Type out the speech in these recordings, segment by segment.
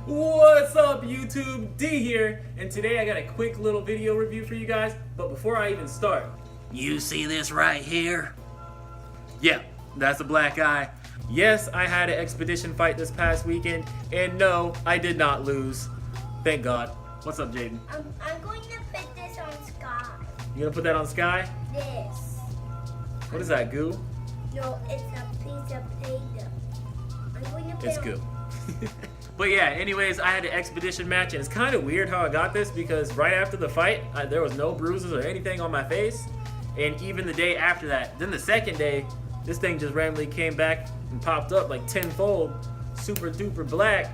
What's up YouTube? D here, and today I got a quick little video review for you guys, but before I even start, You see this right here? yeah, that's a black eye. Yes, I had an expedition fight this past weekend, and no, I did not lose. Thank God. What's up, Jaden? I'm going to put this on Sky. You gonna put that on Sky? This. What is that, goo? No, it's a piece of Play-Doh. I'm going to put It's it goo. But yeah, anyways, I had an expedition match, and it's kind of weird how I got this because right after the fight, there was no bruises or anything on my face, and even the day after that, then the second day, this thing just randomly came back and popped up like tenfold, super duper black.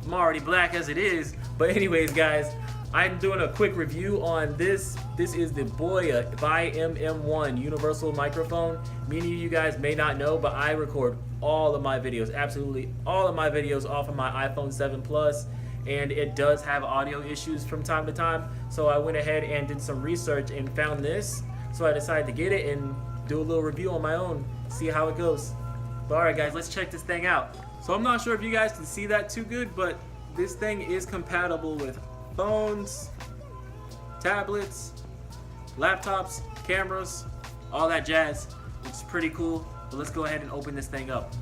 I'm already black as it is, but anyways, guys, I'm doing a quick review on this. This is the Boya BY-MM1 universal microphone. Many of you guys may not know, but I record all of my videos, absolutely all of my videos off of my iPhone 7 Plus, and it does have audio issues from time to time. So I went ahead and did some research and found this. So I decided to get it and do a little review on my own, see how it goes. But alright guys, let's check this thing out. So I'm not sure if you guys can see that too good, but this thing is compatible with phones, tablets, laptops, cameras, all that jazz, which is pretty cool. But let's go ahead and open this thing up.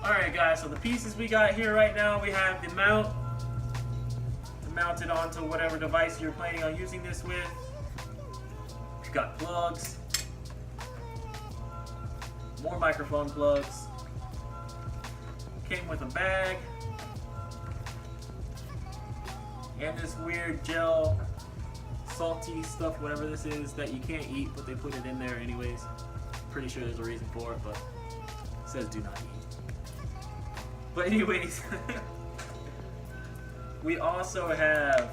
Alright guys, so the pieces we got here right now, we have the mount to mount it onto whatever device you're planning on using this with. We've got plugs, more microphone plugs, came with a bag, and this weird gel salty stuff, whatever this is, that you can't eat, but they put it in there anyways. Pretty sure there's a reason for it, but it says do not eat. But anyways, we also have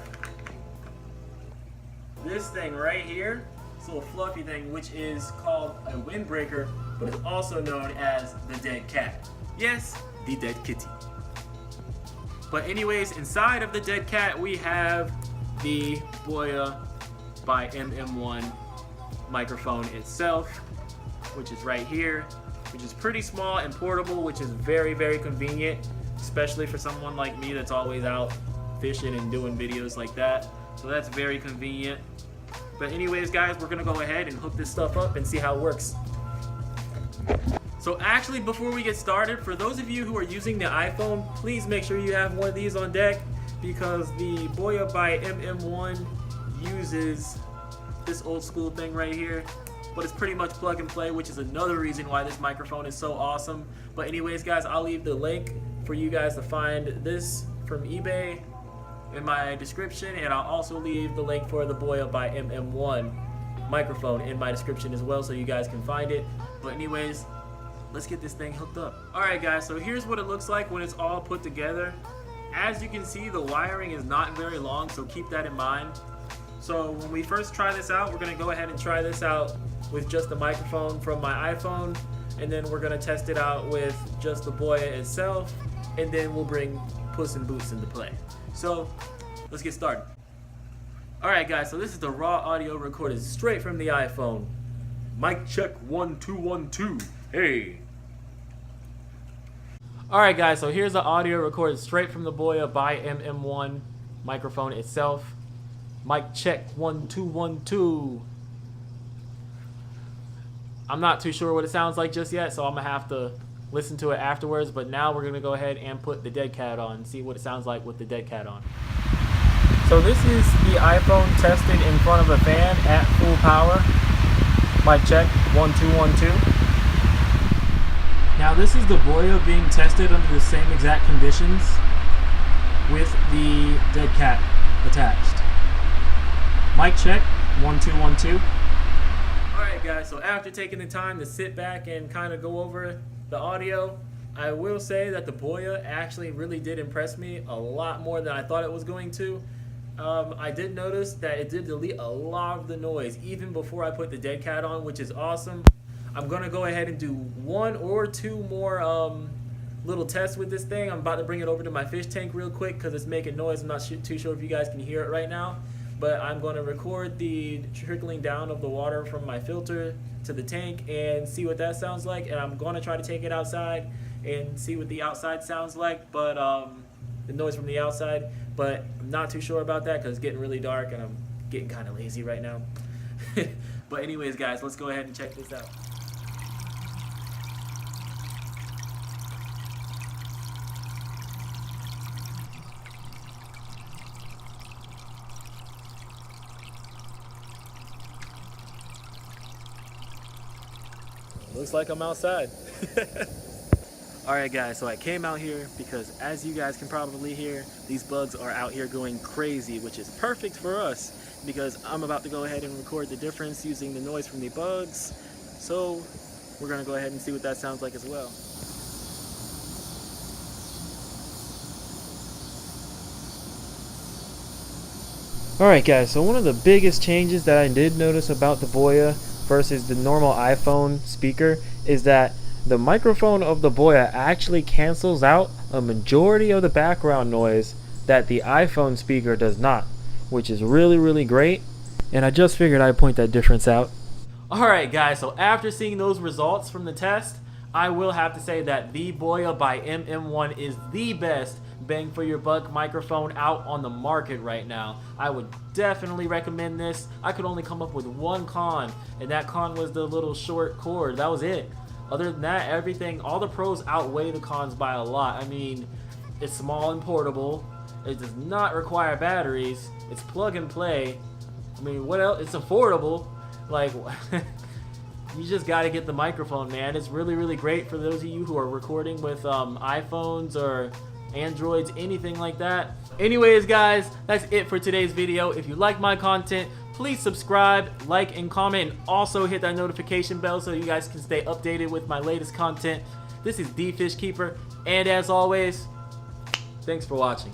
this thing right here, this little fluffy thing, which is called a windbreaker, but it's also known as the dead cat. Yes, the dead kitty. But anyways, inside of the dead cat, we have the Boya BY-MM1 microphone itself, which is right here, which is pretty small and portable, which is very, very convenient, especially for someone like me that's always out fishing and doing videos like that. So that's very convenient. But anyways, guys, we're gonna go ahead and hook this stuff up and see how it works. So actually, before we get started, for those of you who are using the iPhone, please make sure you have one of these on deck, because the Boya BY-MM1 uses this old school thing right here, but it's pretty much plug and play, which is another reason why this microphone is so awesome. But anyways, guys, I'll leave the link for you guys to find this from eBay in my description, and I'll also leave the link for the Boya BY-MM1 microphone in my description as well, so you guys can find it. But anyways, let's get this thing hooked up. Alright guys, so here's what it looks like when it's all put together. As you can see, the wiring is not very long, so keep that in mind. So when we first try this out, we're going to go ahead and try this out with just the microphone from my iPhone, and then we're going to test it out with just the Boya itself, and then we'll bring Puss in Boots into play. So let's get started. Alright guys, so this is the raw audio recorded straight from the iPhone. Mic check 1 2 1 2. Hey. Alright guys, so here's the audio recorded straight from the Boya BY-MM1 microphone itself. Mic check 1 2 1 2. I'm not too sure what it sounds like just yet, so I'm gonna have to listen to it afterwards, but now we're gonna go ahead and put the dead cat on and see what it sounds like with the dead cat on. So this is the iPhone tested in front of a fan at full power. Mic check 1 2 1 2. Now this is the Boya being tested under the same exact conditions with the dead cat attached. Mic check 1 2 1 2. Alright guys, so after taking the time to sit back and kind of go over the audio, I will say that the Boya actually really did impress me a lot more than I thought it was going to. I did notice that it did delete a lot of the noise even before I put the dead cat on, which is awesome. I'm going to go ahead and do 1 or 2 more little tests with this thing. I'm about to bring it over to my fish tank real quick because it's making noise. I'm not too sure if you guys can hear it right now. but I'm going to record the trickling down of the water from my filter to the tank and see what that sounds like. And I'm going to try to take it outside and see what the outside sounds like, but the noise from the outside. But I'm not too sure about that because it's getting really dark and I'm getting kind of lazy right now. But anyways, guys, let's go ahead and check this out. Looks like I'm outside. Alright guys, so I came out here because, as you guys can probably hear, these bugs are out here going crazy, which is perfect for us because I'm about to go ahead and record the difference using the noise from the bugs. So we're going to go ahead and see what that sounds like as well. Alright guys, so one of the biggest changes that I did notice about the Boya versus the normal iPhone speaker is that the microphone of the Boya actually cancels out a majority of the background noise that the iPhone speaker does not, which is really great, and I just figured I'd point that difference out. Alright guys, so after seeing those results from the test, I will have to say that the Boya by MM1 is the best bang for your buck microphone out on the market right now. I would definitely recommend this. I could only come up with one con, and that con was the little short cord. That was it. Other than that, everything, all the pros outweigh the cons by a lot. I mean, it's small and portable. It does not require batteries. It's plug and play. I mean, what else? It's affordable. Like, you just got to get the microphone, man. It's really great for those of you who are recording with iPhones or Androids, anything like that. Anyways guys, that's it for today's video. If you like my content, please subscribe, like, and comment, and also hit that notification bell so you guys can stay updated with my latest content. This is The Fish Keeper, and as always, thanks for watching.